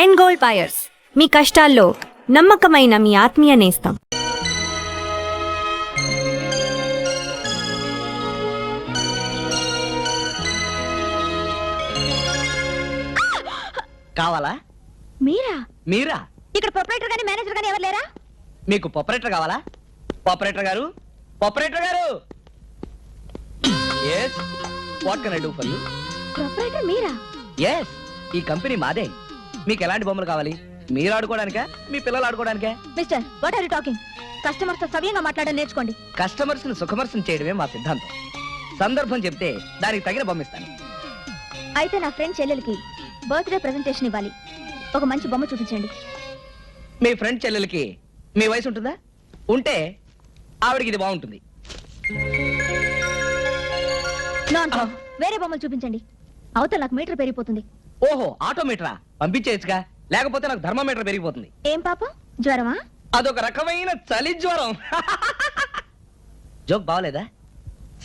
End gold buyers, మీ కష్టాల్లో నమ్మకమైన మీ ఆత్మీయ నేస్తం. కావాలా? మీరా? మీరా? ఇక్కడ ప్రొపరేటర్ గాని మేనేజర్ గాని ఎవరు లేరా? మీకు ఆపరేటర్ కావాలా? ఆపరేటర్ గారు, ఆపరేటర్ గారు. yes what can I do for you? Proprietor మీరా? yes ఈ కంపెనీ మాదే. మీకు ఎలాంటి బొమ్మలు కావాలి? మీరు ఆడుకోవడానికా, మీ పిల్లలు ఆడుకోవడానికా? Mister, what are you talking? Customers తో సవ్యంగా మాట్లాడడం నేర్చుకోండి. కస్టమర్స్ ని సుఖమర్శం చేయడమే మా సిద్ధాంతం. సందర్భం చెప్తే దానికి తగిన బొమ్మ ఇస్తాను. అయితే నా ఫ్రెండ్ చెల్లెలికి బర్త్డే ప్రెజెంటేషన్ ఇవ్వాలి. ఒక మంచి బొమ్మ చూపించండి. మీ ఫ్రెండ్ చెల్లెలకి మీ వయసు ఉంటుందా? ఉంటే ఆవిడకి ఇది బాగుంటుంది. వేరే బొమ్మలు చూపించండి. అవతల నాకు మీటర్ పెరిగిపోతుంది. ఓహో, ఆటోమీటరా? పంపించేయచ్చుగా, లేకపోతే నాకు థర్మోమీటర్ పెరిగిపోతుంది. ఏం పాపం, జ్వరమా? అదొక రకమైన చలి జ్వరం. జోక్ బాగలేదా?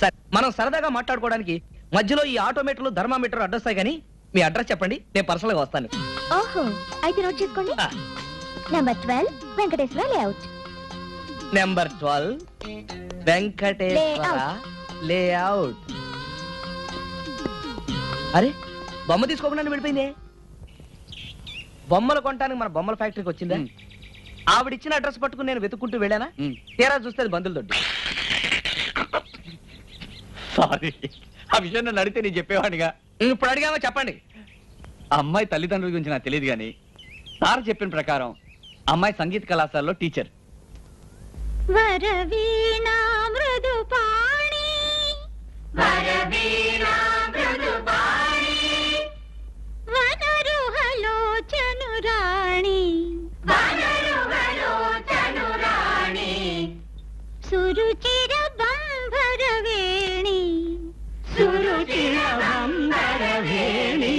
సరే, మనం సరదాగా మాట్లాడుకోవడానికి మధ్యలో ఈ ఆటోమీటర్లు థర్మామీటర్ అడ్డొస్తాయి. కానీ మీ అడ్రస్ చెప్పండి, నేను పర్సనల్ గా వస్తాను. ఓహో, అయితే నోట్ చేసుకోండి. Number 12 Venkateswara layout. Number 12 Venkateswara layout. అరే, బొమ్మ తీసుకోకుండా వెళ్ళిపోయిందే. బొమ్మలు కొనడానికి మన బొమ్మల ఫ్యాక్టరీకి వచ్చిందా? ఆవిడిచ్చిన అడ్రస్ పట్టుకుని నేను వెతుక్కుంటూ వెళ్ళానా? తీరా చూస్తే అది బంధువులు దొడ్డి. సారీ, ఆ విషయం నన్ను అడిగితే నేను చెప్పేవాడిగా. ఇప్పుడు అడిగామో చెప్పండి. అమ్మాయి తల్లిదండ్రుల గురించి నాకు తెలియదు కానీ సార్ చెప్పిన ప్రకారం అమ్మాయి సంగీత కళాశాలలో టీచర్. వరవీణా మృదుపాణి, వరవీణా మృదుపాణి, వనరుహలోచనురాణి, వనరుహలోచనురాణి, సురుచిర బంభరవేణి, సురుచిర బంభరవేణి.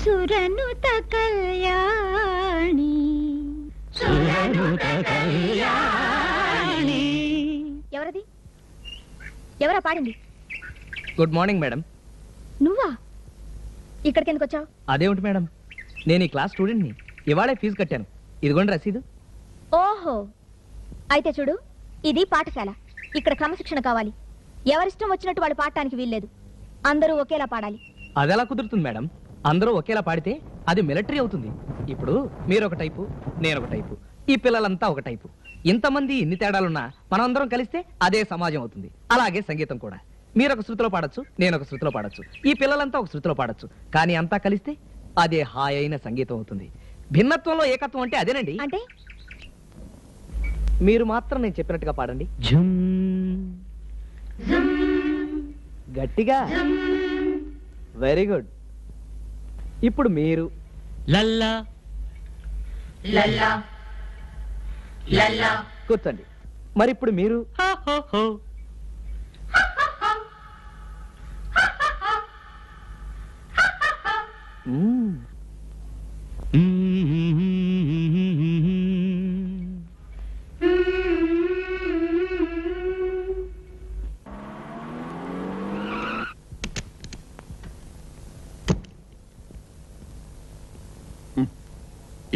సురనుత కళ్యాణి, సురనుత కళ్యాణి. ఎవరది? ఎవరా పాడింది? Good morning madam. నువ్వా? ఇక్కడికి ఎందుకు వచ్చావు? అదేమిటి మేడం, నేను ఈ క్లాస్ స్టూడెంట్ని. ఇవాళే ఫీజు కట్టాను. ఇదిగోండి రసీదు. ఓహో, అయితే చూడు, ఇది పాఠశాల. ఇక్కడ క్రమశిక్షణ కావాలి. ఎవరిష్టం వచ్చినట్టు వాళ్ళు పాడటానికి వీల్లేదు. అందరూ ఒకేలా పాడాలి. అదెలా కుదురుతుంది మేడం? అందరూ ఒకేలా పాడితే అది మిలిటరీ అవుతుంది. ఇప్పుడు మీరు ఒక టైపు, నేను ఒక టైపు, ఈ పిల్లలంతా ఒక టైపు. ఇంతమంది ఇన్ని తేడాలున్నా మనం అందరం కలిస్తే అదే సమాజం అవుతుంది. అలాగే సంగీతం కూడా. మీరు ఒక శృతిలో పాడొచ్చు, నేను ఒక శృతిలో పాడొచ్చు, ఈ పిల్లలంతా ఒక శృతిలో పాడొచ్చు. కానీ అంతా కలిస్తే అదే హాయైన సంగీతం అవుతుంది. భిన్నత్వంలో ఏకత్వం అంటే అదేనండి. అంటే మీరు మాత్రం నేను చెప్పినట్టుగా పాడండి. గట్టిగా. Very good. ఇప్పుడు మీరు లల్లా లల్లా లల్లా. కూర్చోండి. మరి ఇప్పుడు మీరు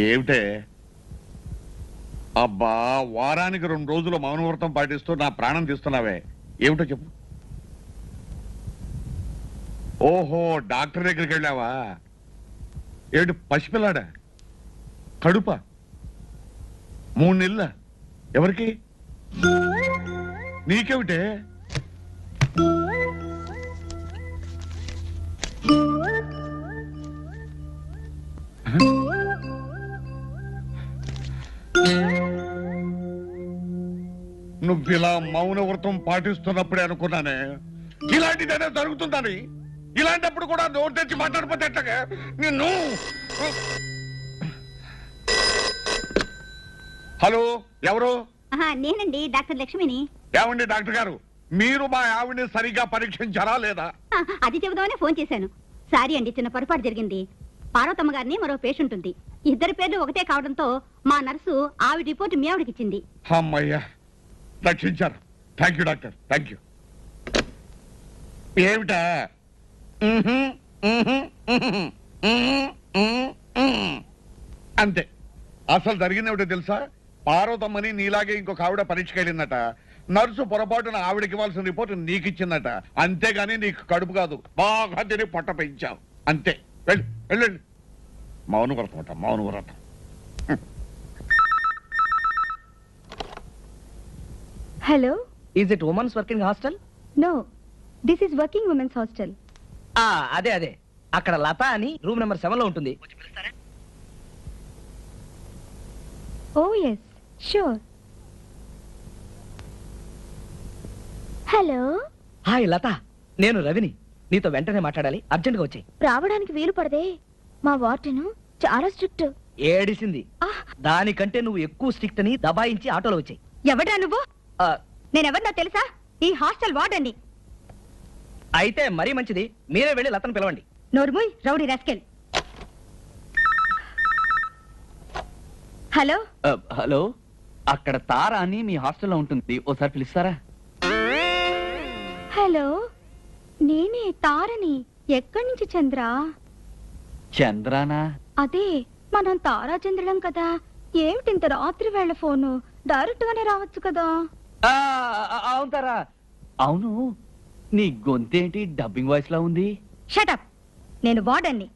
ఏమిటే? అబ్బా, వారానికి 2 రోజులు మౌనవ్రతం పాటిస్తూ నా ప్రాణం తీస్తున్నావే, ఏమిటో చెప్పు. ఓహో, డాక్టర్ దగ్గరికి వెళ్ళావా? ఏమిటి, పసిపిల్లాడా? కడుప? 3 నెలల? ఎవరికి? నీకేమిటే? నువ్విలా మౌనవ్రతం పాటిస్తున్నప్పుడే అనుకున్నానే ఇలాంటిదైనా జరుగుతుందని. ఇలాంటప్పుడు కూడా నోరు తెచ్చి మాట్లాడిపోతే ఎట్లాగా నిన్ను. హలో, ఎవరు? నేనండి, డాక్టర్ లక్ష్మిని. ఏమండి డాక్టర్ గారు, మీరు మా ఆవిడ్ని సరిగా పరీక్షించారా లేదా? అది చెబుదామని ఫోన్ చేశాను. సారీ అండి, చిన్న పొరపాటు జరిగింది. పార్వతమ్మ గారిని మరో పేషెంట్ ఉంది. ఇద్దరి పేర్లు ఒకటే కావడంతో మా నర్సు ఆవిడ రిపోర్ట్ మీ ఆవిడకి ఇచ్చింది. అమ్మయ్యా, రక్షించారు. Thank you doctor, thank you. ఏమిటా అంతే. అసలు జరిగింది ఏమిటో తెలుసా? పార్వతమ్మని నీలాగే ఇంకొక ఆవిడ పరీక్షకి వెళ్ళిందట. నర్సు పొరపాటున ఆవిడకి ఇవ్వాల్సిన రిపోర్ట్ నీకు ఇచ్చిందట. అంతేగాని నీకు కడుపు కాదు, బాగా తిని పొట్ట పెంచావు. అంతే. వెళ్ళి వెళ్ళండి. మౌనవ్రతం అట, మౌనవ్రతం. Hello. Is it women's working hostel? No, this is working women's hostel. అదే అదే, అక్కడ లత అని రూమ్ నెంబర్ 7 లో ఉంటుంది. ఓ ఎస్, షూర్. హలో. హాయ్ లత, నేను రవిని. నీతో వెంటనే మాట్లాడాలి, అర్జెంట్ గా వచ్చాయి. రావడానికి వీలు పడదే, మా వార్డెన్ చాలా స్ట్రిక్ట్. ఏడిసింది. దానికంటే నువ్వు ఎక్కువ స్ట్రిక్ట్ అని దబాయించి ఆటోలో వచ్చాయి. ఎవడ్రా నువ్వు? నేనెవరినో తెలుసా? ఈ హాస్టల్ వార్డెన్ని. అయితే మరీ మంచిది, మీరే వెళ్ళి లతను పిలవండి. నోర్ముయ్, రౌడీ రాస్కెల్. హలో. హలో, అక్కడ తార అని మీ హాస్టల్లో ఉంటుంది, ఓసారి పిలుస్తారా? హలో, నేనే తారని. ఎక్కడి నుంచి చంద్ర? చంద్రానా? అదే, మనం తారాచంద్రులం కదా. ఏమిటింత రాత్రి వేళ ఫోను? డైరెక్ట్ గానే రావచ్చు కదా. అవును తారా. అవును, నీ గొంతేంటి డబ్బింగ్ వాయిస్ లా ఉంది? షటప్. నేను వార్డన్ని.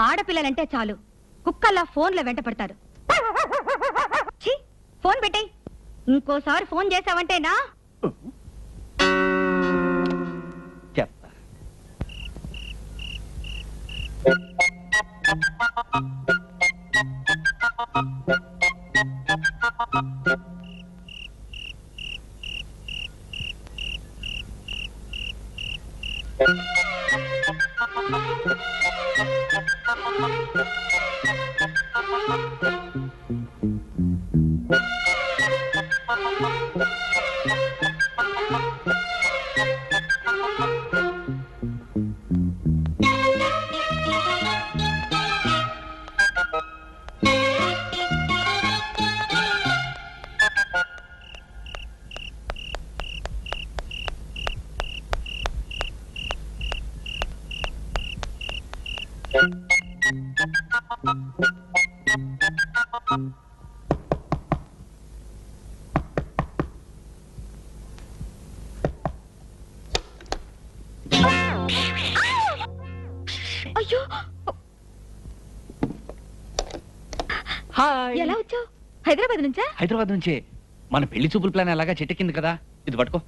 ఆడపిల్లలంటే చాలు కుక్కల్లా ఫోన్లో వెంట పడతారు. ఛీ, ఫోన్ పెట్టేయ్. ఇంకోసారి ఫోన్ చేసావంటే నా చెప్తా. అయ్యో, హాయ్. ఎలా వచ్చావు? హైదరాబాద్ నుంచా? హైదరాబాద్ నుంచే. మన పెళ్లి చూపుల ప్లాన్ ఎలాగా చెట్టెక్కింది కదా, ఇది పట్టుకో.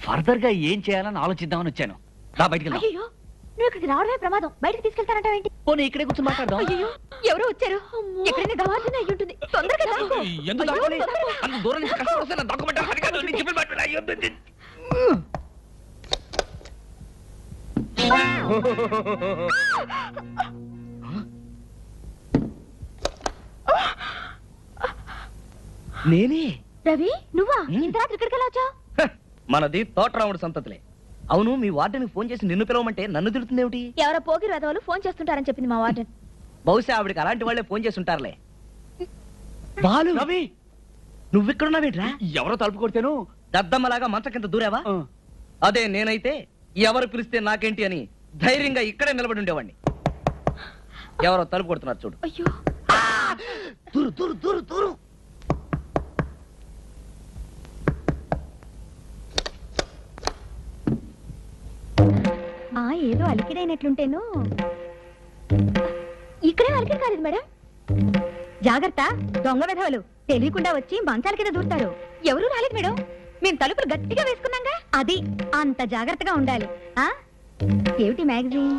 ఫర్దర్ గా ఏం చేయాలని ఆలోచిద్దామని వచ్చాను. రా బయటికి వెళ్దాం. అయ్యో, నువ్వు ఇక్కడికి రావడమే ప్రమాదం. బయటకు తీసుకెళ్తానంటావేంటి? పోనీ ఇక్కడే కూర్చొని మాట్లాడదాం. అయ్యో, ఎవరో వచ్చారు. ఎక్కడైనా దవాఖాన అయి ఉంటుంది. తొందరగా దాక్కో. ఎందుకు అయ్యో, దాక్కోని? తొందరగా. అంత దూరం నుంచి కష్టం వస్తే నా డాక్యుమెంట్ అది కాదు, నీ చెప్పులు పట్టుకురా. అయ్యో, నేనే. రవి, నువ్వా? ఇంత రాత్రి ఇక్కడికి ఎలా వచ్చావు? హ, మనది తోటరాముడు సంతతిలే. అవును, మీ వార్డెన్కి ఫోన్ చేసి నిన్ను పిలవమంటే నన్ను తిడుతుందేమిటి? ఎవరో పోకిరి వెధవలు ఫోన్ చేస్తుంటారని చెప్పింది మా వార్డెన్. బహుశా ఆవిడకి అలాంటి వాళ్ళే ఫోన్ చేసి ఉంటారులే. బాలు, రవి, నువ్విక్కడున్నావేంట్రా? ఎవరో తలుపు కొడితేను దద్దమ్మలాగా మంచం కింద దూరావా? అదే నేనైతే ఎవరు పిలిస్తే నాకేంటి అని ధైర్యంగా ఇక్కడే నిలబడి ఉండేవాడిని. ఎవరో తలుపు కొడుతున్నారు చూడు. అయ్యో, దూరు దూరు దూరు దూరు. ఏదో అలికిడైనట్లుంటేను. ఇక్కడే అలికిడి కాలేదు మేడం. జాగ్రత్త, దొంగ వెధవలు తెలియకుండా వచ్చి మంచాల కింద దూరుతారు. ఎవరూ రాలేదు మేడం, మేము తలుపులు గట్టిగా వేసుకున్నాగా. అది అంత జాగ్రత్తగా ఉండాలి. ఏమిటి మ్యాగజైన్?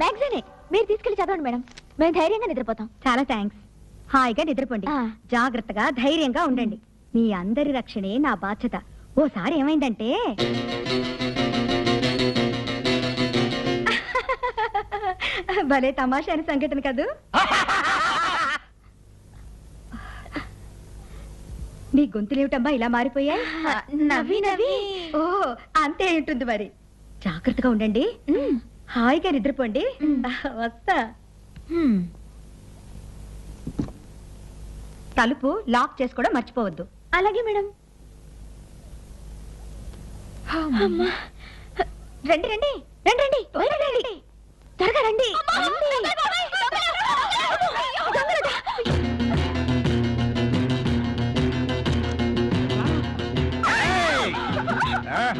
మ్యాగజైనే. మీరు తీసుకెళ్లి చదవండి మేడం, మేము ధైర్యంగా నిద్రపోతాం. చాలా థ్యాంక్స్. హాయిగా నిద్రపోండి. జాగ్రత్తగా ధైర్యంగా ఉండండి. మీ అందరి రక్షణే నా బాధ్యత. ఓసారి ఏమైందంటే, భలే తమాషా అని సంఘటన కదూ. నీ గొంతులేమిటమ్మా ఇలా మారిపోయాయి? నవ్వి నవ్వి. ఓ, అంతే ఉంటుంది మరి. జాగ్రత్తగా ఉండండి, హాయిగా నిద్రపోండి. వస్తా. తలుపు లాక్ చేసుకోవడం మర్చిపోవద్దు. అలాగే మేడం. రండి రండి రండి రండి బయటికి రండి త్వరగా రండి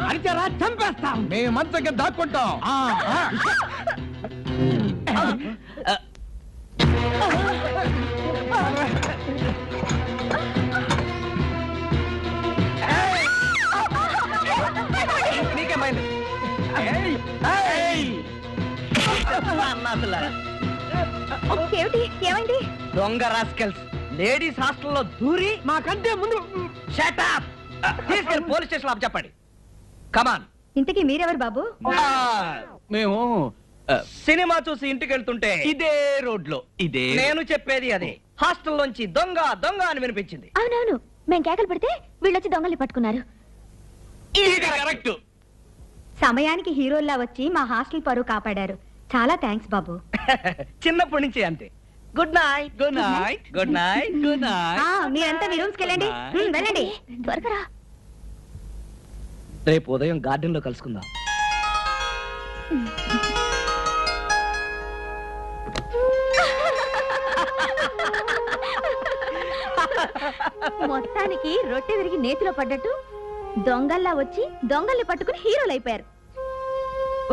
అరిచారా చంపేస్తాం మేము మంచంగా దాక్కుంటాం నీకేమైంది ఏమిటి ఏమైంది దొంగ రాస్కెల్స్ లేడీస్ హాస్టల్లో దూరి మాకంటే ముందు షట్ అప్ తీసుకెళ్ళి పోలీస్ స్టేషన్ ఆఫ్ చెప్పండి కమాన్ ఇంతకీ మీరెవరు బాబు మేము సినిమా చూసి ఇంటికి వెళ్తుంటే ఇదే రోడ్ లో ఇదే నేను చెప్పేది అదే హాస్టల్లోంచి దొంగ దొంగ అని వినిపించింది అవునవును మేం కేకలు పెడితే వీళ్ళొచ్చి దొంగల్ని పట్టుకున్నారు కరెక్ట్. సమయానికి హీరోల్లా వచ్చి మా హాస్టల్ పరువు కాపాడారు చాలా థ్యాంక్స్ బాబు చిన్నప్పటి నుంచి అంతే good night good night good night good night. మీరంతా మీ రూమ్స్కి వెళ్ళండి వెళ్ళండి త్వరగా రా. రేపు ఉదయం గార్డెన్ లో కలుసుకుందాం మొత్తానికి రొట్టె విరిగి నేతిలో పడ్డట్టు దొంగల్లా వచ్చి దొంగల్ని పట్టుకుని హీరోలు అయిపోయారు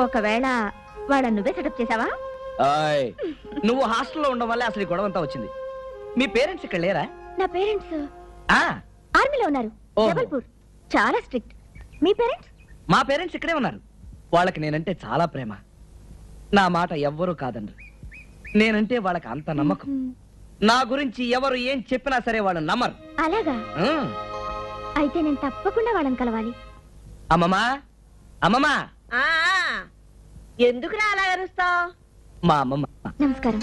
ఒకవేళ వాళ్ళ నువ్వే సెటప్ చేసావా ఆయ్, నువ్వు హాస్టల్లో ఉండడం వల్లే అసలు ఈ గొడవ అంతా వచ్చింది మీ పేరెంట్స్ ఇక్కడ లేరా నా పేరెంట్స్ ఆ ఆర్మీలో ఉన్నారు ఓహో. జబల్పూర్ చాలా స్ట్రిక్ట్ మీ పేరెంట్స్ మా పేరెంట్స్ ఇక్కడే ఉన్నారు వాళ్ళకి నేనంటే చాలా ప్రేమ నా మాట ఎవ్వరూ కాదండి నేనంటే వాళ్ళకి అంత నమ్మకం నా గురించి ఎవరు ఏం చెప్పినా సరే వాళ్ళు నమ్మరు అలాగా ఉమ్. అయితే నేను తప్పకుండా వాళ్ళని కలవాలి అమ్మమ్మా అమ్మమ్మా ఎందుకురా అలా అరుస్తావు మా అమ్మమ్మ నమస్కారం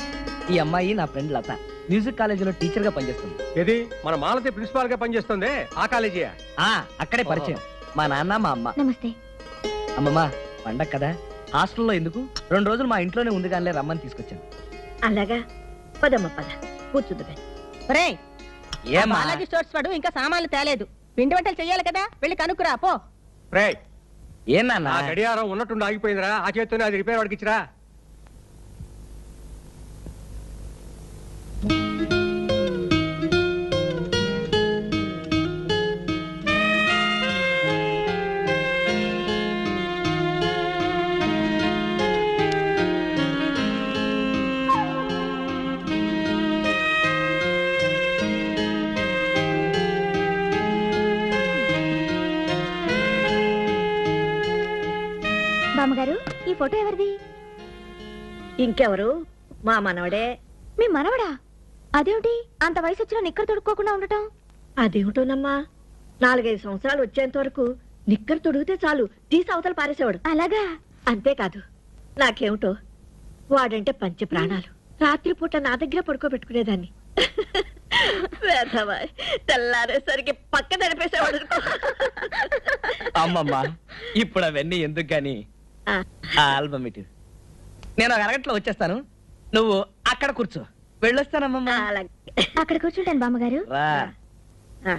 ఈ అమ్మాయి నా ఫ్రెండ్ లత మ్యూజిక్ కాలేజీలో టీచర్ గా పనిచేస్తుంది ఏది మన మాలతి ప్రిన్సిపాల్ గా పనిచేస్తుంది ఆ కాలేజీ ఆ అక్కడే పరిచయం మా నాన్న మా అమ్మ నమస్తే అమ్మమ్మ పండగ కదా హాస్టల్లో ఎందుకు 2 రోజులు మా ఇంట్లోనే ఉంది కానీ రమ్మని తీసుకొచ్చాను అలాగా పదమ్మ పద కూర్చుంది ఏమ్మా బాలాజీ స్టోర్స్ వాడు ఇంకా సామాన్లు తేలేదు పిండి వంటలు చెయ్యాలి కదా వెళ్ళి కనుక్కురా పో రే ఏం నాన్న ఆ గడియారం ఉన్నట్టుండి ఆగిపోయిందిరా ఆ చేత్తోనే అది రిపేర్ వాడికి ఇచ్చిరా బామ్మగారు ఈ ఫోటో ఎవరిది ఇంకెవరు మా మనవడే మీ మనవడా అదేమిటి అంత వయసు వచ్చినా నిక్కరు తొడుక్కోకుండా ఉండటం అదేమిటోనమ్మా 4-5 సంవత్సరాలు వచ్చేంత వరకు నిక్కరు తొడిగితే చాలు తీసి అవతల పారేసేవాడు అలాగా అంతేకాదు నాకేమిటో వాడంటే పంచ ప్రాణాలు రాత్రిపూట నా దగ్గర పడుకోబెట్టుకునేదాన్ని వేధవా, తెల్లారేసరికి పక్క నడిపేసేవాడు అమ్మమ్మ ఇప్పుడు అవన్నీ ఎందుకు గాని ఆ, ఆల్బమ్ ఇటు నేను 1 అరగంటలో వచ్చేస్తాను నువ్వు అక్కడ కూర్చో వెళ్ళొస్తానమ్మమ్మ అలాగే అక్కడ కూర్చుంటాను బామ్మగారు రా ఆ.